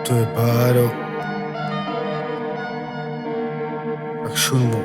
To je Báro a k šurmu.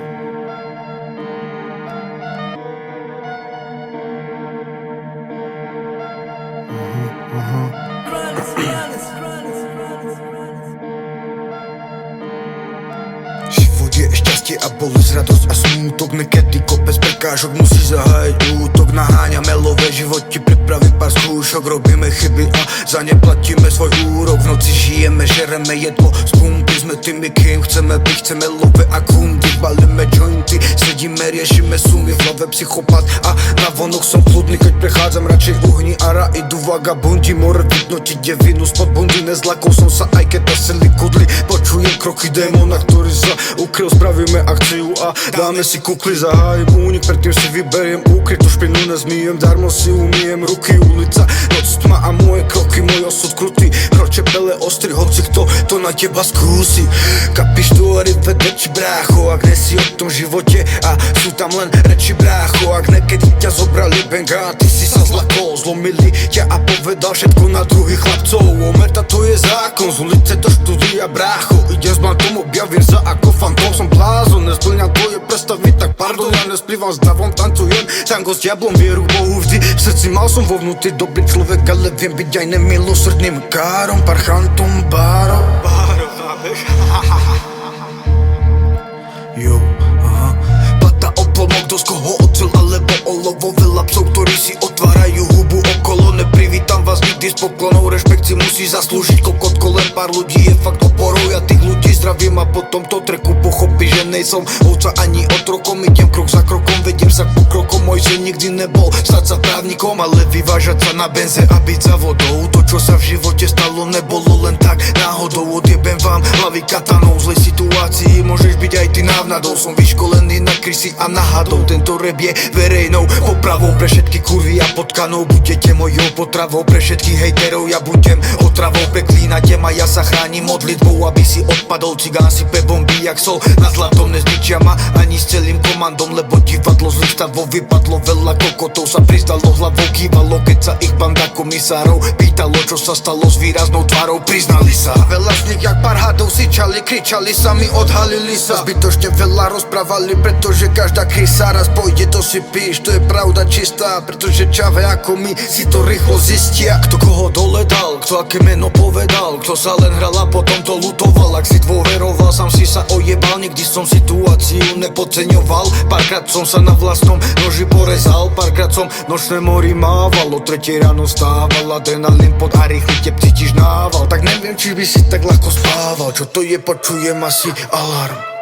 Život je šťastie a bolesť, radosť a smútok. Niekedy kopec prekážok musí zahájiť útok. Naháňame love, život ti pripraví pár skúšok. Robíme chyby a za ne platíme svoj úrok. V noci žijeme, žereme jedlo z pumpy. Sme tými, kým chceme byť, chceme love a kundy. Balíme jointy, sedíme, riešime sumy. V hlave psychopat a na vonok som kľudný. Keď prechádzam, radšej uhni a ra idú vagabundi. More vidno ti devinu spod bundy. Nezlakol som sa, aj keď nasili kudli. Počujem kroky démona, ktorý sa ukryl. Spravíme akciu a dáme si kukly. Zahájim únik, predtým si vyberiem úkryt. Tu špinu nezmýjem, darmo si umýjem ruky. Ulica, noc, tma a moje kroky. Môj osud krutý, hroče pele ostry. Hoci kto to na teba skúsi. Kapíš tu arrivederci brácho. Ak nesi o tom živote a sú tam len reči brácho. Ak nekedy ťa zobrali benga, ty si sa zlakol. Zlomili ťa a povedal všetko na druhých chlapcov. Omerta to je zákon, z ulice do štúdia brácho. Idem s bankom, objavím sa ako fantom. Som blázon, nesplňam tvoje predstavy, tak pardon. Ja nesplývam s davom, tancujem tango s diablom, vieru k Bohu vždy. V srdci mal som vo vnútri dobrý človek, ale viem byť aj nemilosrdným károm, parchantom, Báro. Báro, chápeš? Jo, aha. Plata o plomok, kto z koho ocel alebo olovo. Veľa psov, ktorí si otvárajú hubu okolo. Neprivítam vás nikdy s poklonou, rešpekt si musí zaslúžiť kokotko. Len pár ľudí je fakt oporou, ja tých ľudí zdravím a potom to treku pochopí, že nejsom ovca ani otrokom. Idem krok za krokom, vediem sa k pokrokom. Môj sen nikdy nebol stať sa právnikom, ale vyvážať sa na benze a byť za vodou. To, čo sa v živote stalo, nebolo len tak náhodou. Odjebem vám hlavy katanou, v zlej situácii môžeš byť aj ty návnadou. Som vyškolený na krysy a na hadov, tento rap je verejnou popravou pre všetky kurvy a potkanou. Budete mojou potravou pre všetkých hejterov, ja budem otravou. Preklínate ma, ja sa chránim modlitbou, aby si odpadol. Cigán sype bomby jak sol, na zlatom nezničia ma ani s celým komandom, lebo divadlo zlých stavov vypadlo. Veľa kokotov sa prizdalo, hlavou kývalo, keď sa ich banda komisárov pýtalo, čo sa stalo s výraznou tvárou. Priznali sa, veľa z nich jak pár hadov sičali, kričali, sami odhalili sa. Zbytočne veľa rozprávali, pretože každá krysa raz pôjde, to si píš, to je pravda čistá. Pretože čave ako my si to rýchlo zistia. Kto koho dole dal, kto aké meno povedal, kto sa len hral a potom to lutoval. Ak si dôveroval, sám si sa ojebal. Nikdy som situáciu nepodceňoval. Párkrát som sa na vlastnom noži porezal, párkrát som nočné mori mával. O 3 ráno stával, adrenalín pod a rýchlo te cítiš nával. Tak neviem, či by si tak ľahko spával. Čo to je, počujem asi alarm.